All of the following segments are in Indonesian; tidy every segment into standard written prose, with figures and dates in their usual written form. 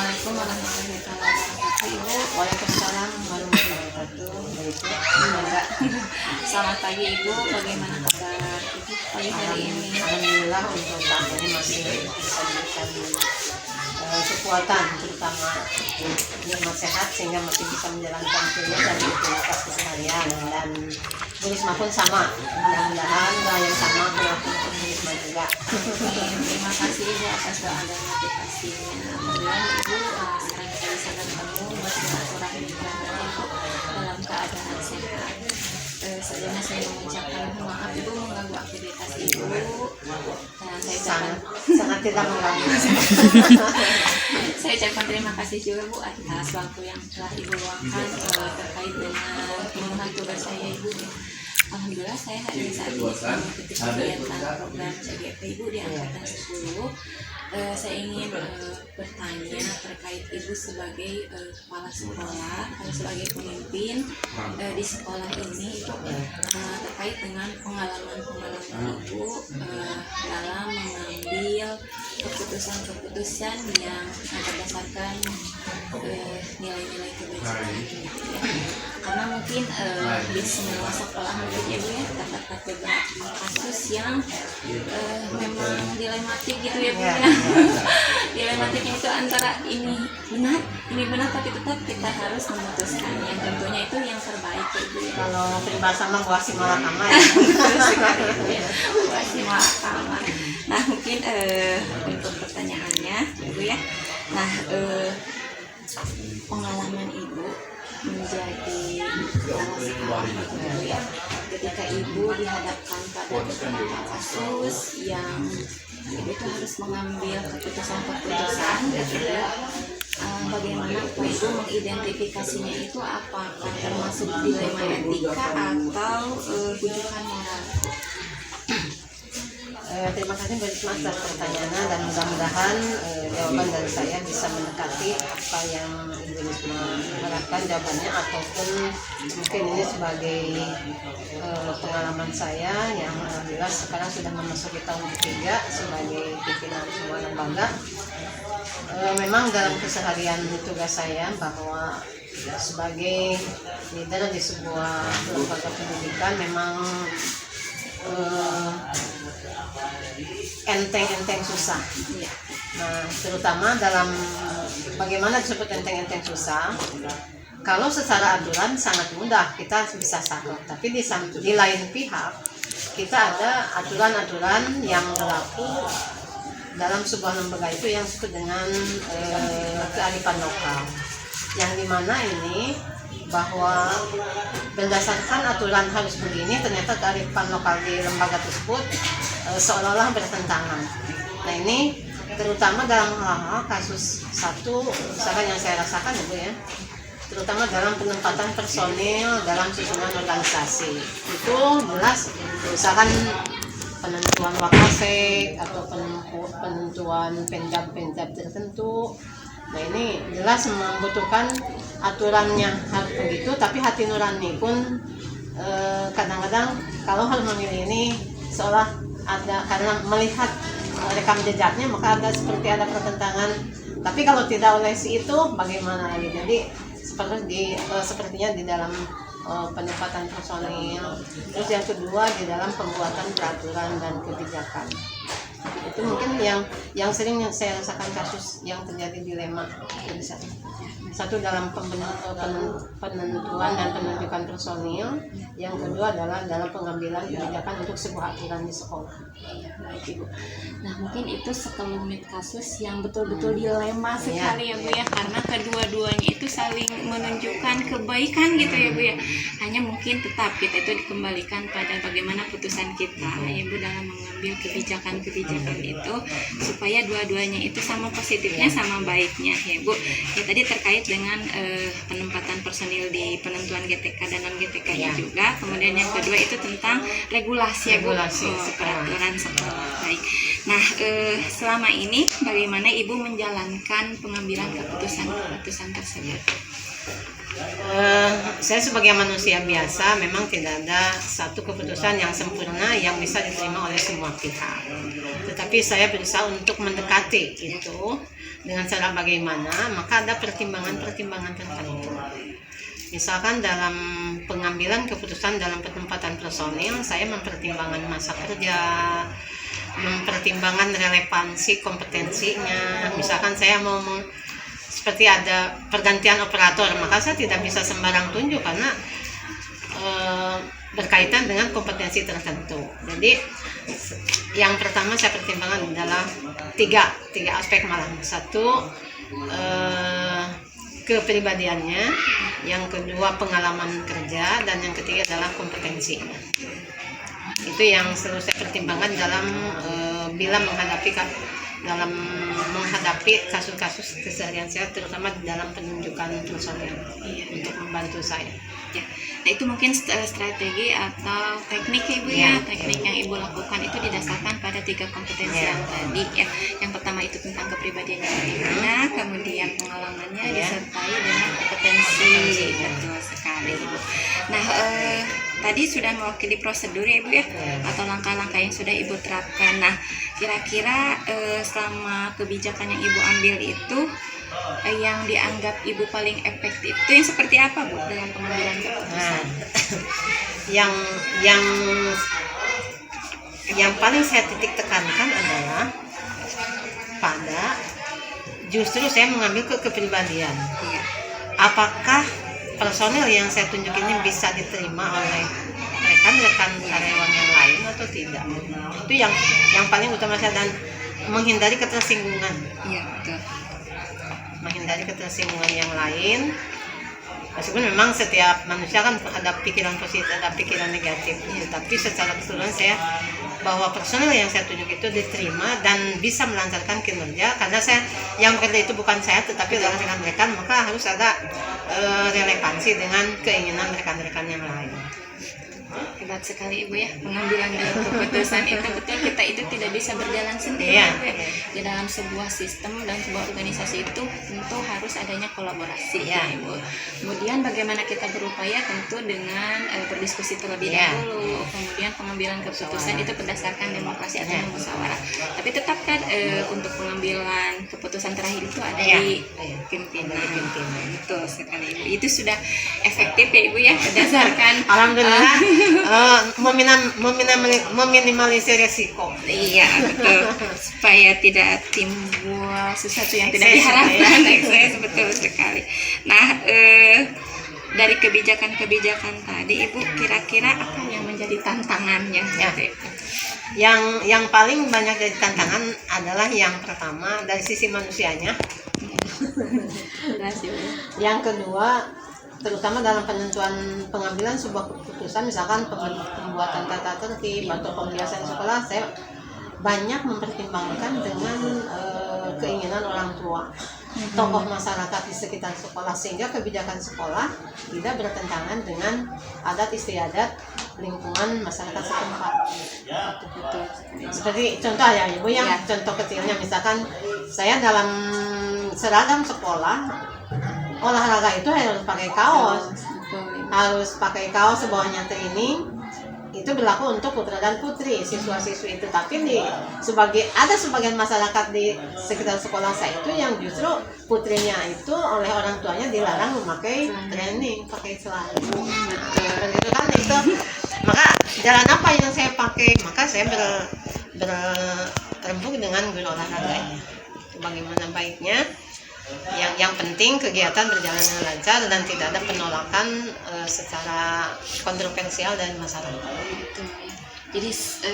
Assalamualaikum warahmatullahi wabarakatuh. Ibu. Waalaikumsalam warahmatullahi wabarakatuh. Enggak. Selamat pagi Ibu. Bagaimana kabar Ibu pagi hari ini? Alhamdulillah untuk saat ini masih bisa diberikan kekuatan, terutama nikmat sehat sehingga masih bisa menjalankan kuliah dan aktivitas keseharian. Dan Bu Risma pun sama, mudah-mudahan yang sama berlaku untuk Bu Risma juga. Terima kasih Ibu atas doa dan motivasinya. Alhamdulillah Ibu sekarang kita bisa bertemu bersilaturahmi Ibu dalam keadaan sehat. Sebelumnya saya mengucapkan maaf Ibu mengganggu aktivitas Ibu. Dan saya sangat tidak mengganggu. Saya ucapkan terima kasih juga Bu atas waktu yang telah Ibu luangkan terkait dengan pemenuhan tugas saya Ibu. Alhamdulillah saya hari saat ini mengikuti kegiatan program CGP Ibu di angkatan 10. Saya ingin bertanya terkait Ibu sebagai kepala sekolah, sebagai pemimpin di sekolah ini itu terkait dengan pengalaman Ibu dalam mengambil keputusan-keputusan yang berdasarkan nilai-nilai kebajikan ya. Karena mungkin di semua sekolah mungkin ya Bu ya terdapat beberapa kasus yang memang dilematik gitu ya Bu ya. Dilematiknya itu antara ini benar tapi tetap kita harus memutuskan yang tentunya itu yang terbaik ya Bu ya. Kalau peribahasa mah wasi malakama ya. Wasi malakama. Nah mungkin untuk pertanyaannya Ibu ya. Nah pengalaman Ibu menjadi kepala sekolah gitu ya. Ketika Ibu dihadapkan pada beberapa kasus yang Ibu itu harus mengambil keputusan gitu ya. Bagaimana Ibu mengidentifikasinya itu apakah termasuk dilema etika atau rujukan moral? Terima kasih Bu Risma atas pertanyaannya dan mudah-mudahan jawaban dari saya bisa mendekati apa yang Ibu Risma harapkan jawabannya, ataupun mungkin ini sebagai pengalaman saya yang alhamdulillah sekarang sudah memasuki tahun ketiga sebagai pimpinan sebuah lembaga. Memang dalam keseharian tugas saya bahwa sebagai leader di sebuah lembaga pendidikan memang enteng-enteng susah. Nah, terutama dalam bagaimana disebut enteng-enteng susah. Kalau secara aturan sangat mudah kita bisa sakit, tapi di lain pihak kita ada aturan-aturan yang berlaku dalam sebuah lembaga itu yang disebut dengan kearifan lokal. Yang dimana ini bahwa berdasarkan aturan harus begini, ternyata kearifan lokal di lembaga tersebut seolah-olah bertentangan. Nah ini terutama dalam hal-hal kasus satu misalkan yang saya rasakan ya Bu ya, terutama dalam penempatan personil dalam susunan organisasi itu jelas misalkan penentuan wakasek atau penentuan penjab tertentu. Nah ini jelas membutuhkan aturannya harus begitu, tapi hati nurani pun kadang-kadang kalau harus memilih ini seolah ada, karena melihat rekam jejaknya maka ada seperti ada pertentangan. Tapi kalau tidak oleh si itu bagaimana lagi? Jadi sepertinya di dalam penempatan personil. Terus yang kedua di dalam pembuatan peraturan dan kebijakan. Itu mungkin yang sering saya rasakan kasus yang terjadi dilema itu bisa. Satu dalam penentuan dan penunjukan personil, yang kedua adalah dalam pengambilan kebijakan untuk sebuah aturan di sekolah. Baik Ibu. Nah mungkin itu sekelumit kasus yang betul-betul dilema sekali ya Bu ya, karena kedua-duanya itu saling menunjukkan kebaikan gitu ya Bu ya. Hanya mungkin tetap kita itu dikembalikan pada bagaimana putusan kita ya Bu dalam mengambil kebijakan-kebijakan itu supaya dua-duanya itu sama positifnya sama baiknya ya Bu. Ya tadi terkait dengan penempatan personil di penentuan GTK dan non GTK-nya juga. Kemudian yang kedua itu tentang regulasi ya Bu, peraturan sekolah. Baik. Nah, selama ini bagaimana Ibu menjalankan pengambilan keputusan tersebut? Saya sebagai manusia biasa memang tidak ada satu keputusan yang sempurna yang bisa diterima oleh semua pihak. Tetapi saya berusaha untuk mendekati itu dengan cara bagaimana, maka ada pertimbangan-pertimbangan tertentu. Misalkan dalam pengambilan keputusan dalam penempatan personil, saya mempertimbangkan masa kerja, mempertimbangkan relevansi kompetensinya. Misalkan saya mau seperti ada pergantian operator, maka saya tidak bisa sembarang tunjuk karena berkaitan dengan kompetensi tertentu. Jadi yang pertama saya pertimbangkan adalah tiga aspek malah. Satu, kepribadiannya, yang kedua pengalaman kerja, dan yang ketiga adalah kompetensi. Itu yang selalu saya pertimbangkan dalam bila menghadapi kasus-kasus keseharian saya, terutama dalam penunjukan personil untuk membantu saya. Ya. Nah itu mungkin strategi atau teknik Ibu ya, teknik yang Ibu lakukan itu didasarkan pada 3 kompetensi yang tadi ya. Yang pertama itu tentang kepribadiannya bagaimana, kemudian pengalamannya disertai dengan kompetensi. Betul sekali Ibu. Nah tadi sudah mewakili prosedur ya Ibu ya, atau langkah-langkah yang sudah Ibu terapkan. Nah kira-kira selama kebijakan yang Ibu ambil itu yang dianggap Ibu paling efektif itu yang seperti apa Bu dalam pengambilan keputusan? Yang paling saya titik tekankan adalah pada justru saya mengambil kepribadian. Apakah personil yang saya tunjuk ini bisa diterima oleh rekan-rekan karyawan yang lain atau tidak? Itu yang paling utama saya, dan menghindari ketersinggungan. Iya betul. Menghindari ketersinggungan yang lain. Meskipun memang setiap manusia kan ada pikiran positif, ada pikiran negatif, tapi secara keseluruhan saya bahwa personil yang saya tunjuk itu diterima dan bisa melancarkan kinerja, karena saya yang bekerja itu bukan saya tetapi adalah rekan-rekan, maka harus ada relevansi dengan keinginan rekan-rekan yang lain. Hebat sekali Ibu ya, pengambilan dalam keputusan itu betul, kita itu tidak bisa berjalan sendiri ya. Di dalam sebuah sistem dan sebuah organisasi itu tentu harus adanya kolaborasi ya Ibu. Kemudian bagaimana kita berupaya tentu dengan berdiskusi terlebih dahulu, kemudian pengambilan keputusan itu berdasarkan demokrasi atau musyawarah. Tapi tetap kan untuk pengambilan keputusan terakhir itu ada di pimpinan. Betul sekali Ibu. Itu sudah efektif ya Ibu ya, berdasarkan alhamdulillah. Meminimalisir resiko. Iya betul, supaya tidak timbul sesuatu yang tidak diharapkan. Ekses, betul sekali. Nah dari kebijakan-kebijakan tadi Ibu, kira-kira apa yang menjadi tantangannya? Yang paling banyak jadi tantangan adalah yang pertama dari sisi manusianya. Yang kedua, terutama dalam penentuan pengambilan sebuah keputusan, misalkan pembuatan tata tertib atau pembiasan sekolah, saya banyak mempertimbangkan dengan keinginan orang tua, tokoh masyarakat di sekitar sekolah, sehingga kebijakan sekolah tidak bertentangan dengan adat istiadat lingkungan masyarakat setempat. Seperti contoh ya Ibu, yang contoh kecilnya, misalkan saya dalam seragam sekolah olahraga itu harus pakai kaos, bawahnya training. Itu berlaku untuk putra dan putri, siswa-siswi itu. Tapi ada sebagian masyarakat di sekitar sekolah saya itu yang justru putrinya itu oleh orang tuanya dilarang memakai training, pakai celana. Itu kan itu. Maka jalan apa yang saya pakai? Maka saya berembuk dengan guru olahraganya. Bagaimana baiknya? Yang penting kegiatan berjalan dengan lancar dan tidak ada penolakan secara kontroversial dari masyarakat. Jadi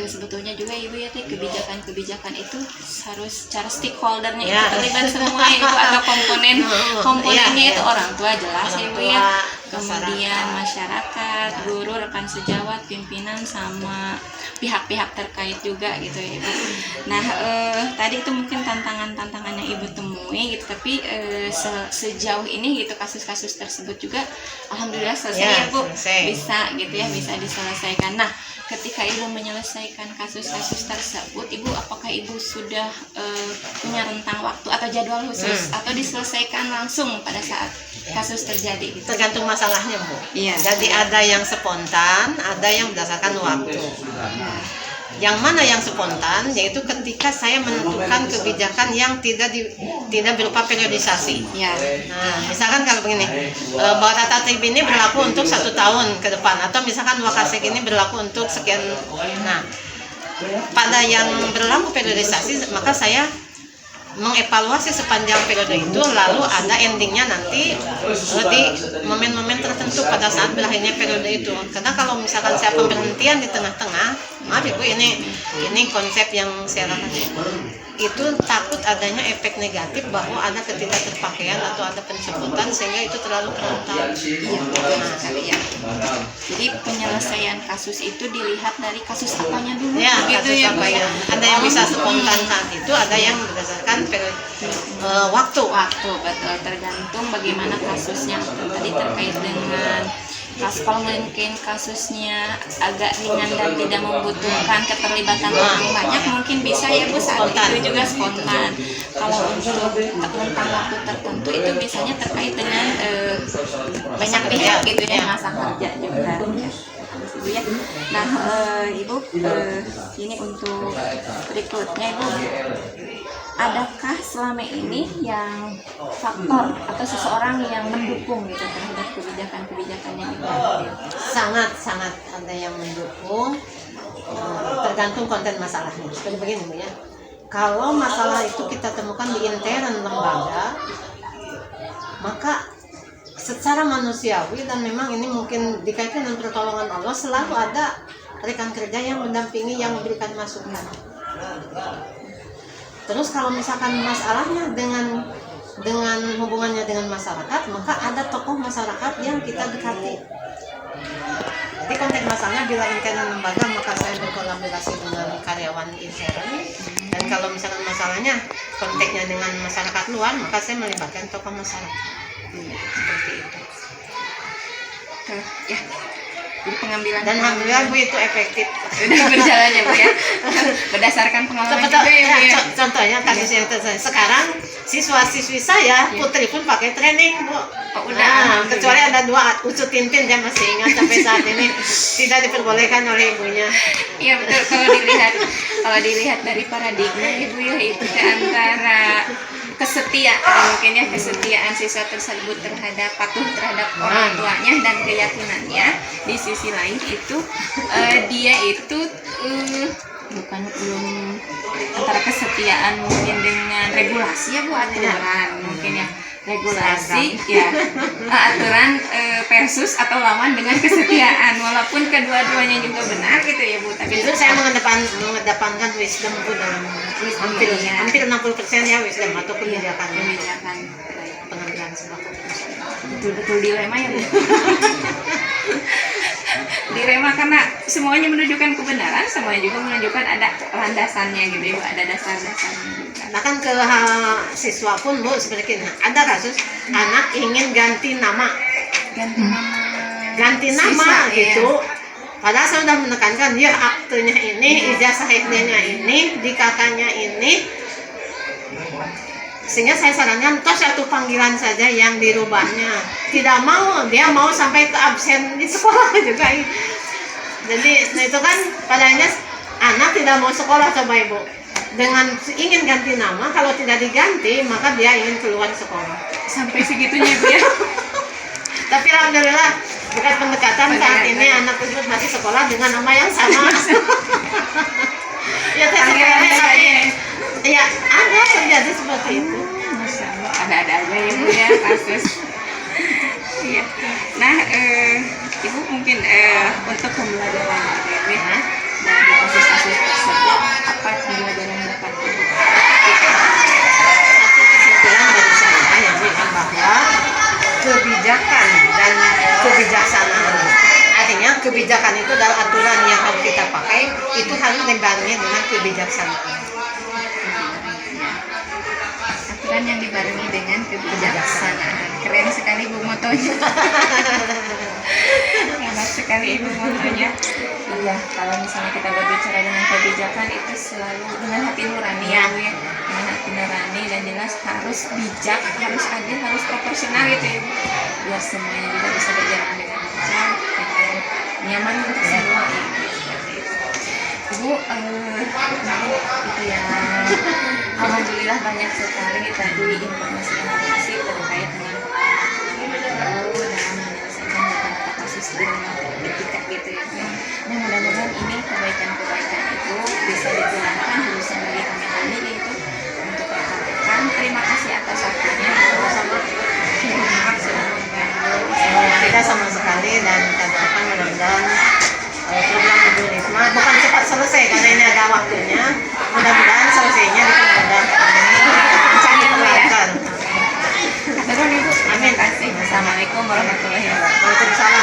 sebetulnya juga Ibu ya, kebijakan-kebibijakan itu harus secara stakeholdernya itu terlibat semua Ibu, atau komponennya itu orang tua jelas Ibu ya, kemudian masyarakat, guru, rekan sejawat, pimpinan, sama pihak-pihak terkait juga gitu ya Ibu. Nah tadi itu mungkin tantangan-tantangan yang Ibu temui gitu, tapi sejauh ini gitu kasus-kasus tersebut juga alhamdulillah selesai ya Bu, bisa gitu ya, bisa diselesaikan. Nah ketika Ibu menyelesaikan kasus-kasus tersebut, Ibu apakah Ibu sudah punya rentang waktu atau jadwal khusus atau diselesaikan langsung pada saat kasus terjadi gitu? Tergantung masalahnya Bu. Jadi ada yang spontan, ada yang berdasarkan waktu. Yang mana yang spontan, yaitu ketika saya menentukan kebijakan yang tidak berupa periodisasi. Ya. Nah, misalkan kalau begini, bahwa tata tertib ini berlaku untuk 1 tahun ke depan, atau misalkan wakasek ini berlaku untuk sekian. Nah, pada yang berlaku periodisasi, maka saya mengevaluasi sepanjang periode itu, lalu ada endingnya nanti di momen-momen tertentu pada saat berakhirnya periode itu. Karena kalau misalkan saya pemberhentian di tengah-tengah, maaf Ibu, ini konsep yang saya lakukan, itu takut adanya efek negatif bahwa ada ketidakterpakaian atau ada pencabutan sehingga itu terlalu frontal. Iya, betul sekali ya. Jadi penyelesaian kasus itu dilihat dari kasus apanya dulu. Ya, begitu kasus ya, apa Bu, ya? Ada yang bisa spontan saat itu, ada yang berdasarkan waktu. Betul, tergantung bagaimana kasusnya. Tadi terkait dengan kalau mungkin kasusnya agak ringan dan tidak membutuhkan keterlibatan orang banyak, mungkin bisa ya Bu saat itu juga spontan. Kalau untuk rentang waktu tertentu itu biasanya terkait dengan banyak pihak gitu ya, masa kerja juga. Ibu ya. Nah, Ibu, ini untuk berikutnya Ibu, adakah selama ini yang faktor atau seseorang yang mendukung gitu terhadap kebijakan-kebijakan yang diambil? Sangat ada yang mendukung, tergantung konten masalahnya. Seperti begini Bu ya, kalau masalah itu kita temukan di intern lembaga, maka secara manusiawi, dan memang ini mungkin dikaitkan dengan pertolongan Allah, selalu ada rekan kerja yang mendampingi, yang memberikan masukan. Terus kalau misalkan masalahnya dengan hubungannya dengan masyarakat, maka ada tokoh masyarakat yang kita dekati. Jadi konteks masalahnya bila intern lembaga, maka saya berkolaborasi dengan karyawan intern. Dan kalau misalkan masalahnya konteksnya dengan masyarakat luar, maka saya melibatkan tokoh masyarakat. Seperti itu. Ya. Jadi pengambilan, dan alhamdulillah Bu itu efektif. Sudah berjalan ya Bu ya. Berdasarkan pengalaman juga ya Bu ya. Contohnya kasus yang terjadi sekarang, siswa-siswi saya Putri pun pakai training Bu. Udah. Kecuali ada 2 Ucu Tintin, dia masih ingat sampai saat ini tidak diperbolehkan oleh ibunya. Iya betul, kalau dilihat dari paradigma Ibu ya, itu antara kesetiaan, mungkin ya, kesetiaan siswa tersebut terhadap patuh terhadap orang tuanya dan keyakinannya. Di sisi lain itu dia itu bukan belum antara kesetiaan mungkin dengan regulasi ya Bu, aturan mungkin ya, regulasi ya, aturan versus atau lawan dengan kesetiaan, walaupun kedua-duanya juga benar gitu ya Bu, tapi itu saya mengedepankan wisdom Bu, dalam hampir 60% ya wisdom atau kebijakan pengambilan sebuah keputusan. Betul-betul dilema ya Bu. Dilema karena semuanya menunjukkan kebenaran, semuanya juga menunjukkan ada landasannya gitu ya Bu, ada dasar-dasarnya juga. Bahkan ke siswa pun Bu, seperti ini, ada kasus anak ingin ganti nama siswa, gitu ya. Padahal saya sudah menekankan, ya aktenya ini, ijazah SD-nya ini, di kakaknya ini, sehingga saya sarankan toh 1 panggilan saja yang dirubahnya. Tidak mau, dia mau sampai ke absen di sekolah juga. Jadi itu kan padanya anak tidak mau sekolah, coba Ibu, dengan ingin ganti nama, kalau tidak diganti maka dia ingin keluar sekolah. Sampai segitunya Bu ya. Tapi alhamdulillah berkat pendekatan saat ini anak tersebut masih sekolah dengan nama yang sama. Ya ya ada terjadi seperti itu. Masya Allah, ada-ada aja ya Bu ya kasus. Iya. Nah, Ibu mungkin untuk pembelajaran ya, dari kasus-kasus tersebut, apa pembelajaran yang dapat Ibu? Satu kesimpulan dari saya yang bahwa kebijakan dan kebijaksanaan, artinya kebijakan itu adalah aturan yang harus kita pakai, itu harus dibarengi dengan kebijaksanaan. Aturan yang dibarengi dengan kebijaksanaan. Keren sekali Bu motonya. Hebat sekali Ibu motonya. Iya, kalau misalnya kita berbicara dengan kebijakan itu selalu dengan hati nurani ya Bu ya. Dengan hati nurani dan jelas harus bijak, harus adil, harus proporsional gitu ya Bu. Biar semuanya juga bisa berjalan dengan lancar, dengan nyaman untuk semua ya. Ibu, itu ya, alhamdulillah banyak sekali tadi informasi-informasi terkait dengan pengalaman Ibu dalam menyelesaikan beberapa kasus di rumah etika gitu ya. Nah, mudah-mudahan ini kebaikan-kebaikan itu bisa digunakan khususnya bagi kami yaitu untuk rekan-rekan. Terima kasih atas waktunya. Sama-sama. Maaf sudah mengganggu. Tidak sama sekali, dan kita doakan mudah-mudahan program Ibu Risma bukan cepat selesai karena ini ada waktunya. Mudah-mudahan selesainya dipermudah. Lancar ya, Bu, ya. Lancar. Terima kasih. Assalamualaikum warahmatullahi wabarakatuh. Waalaikumsalam.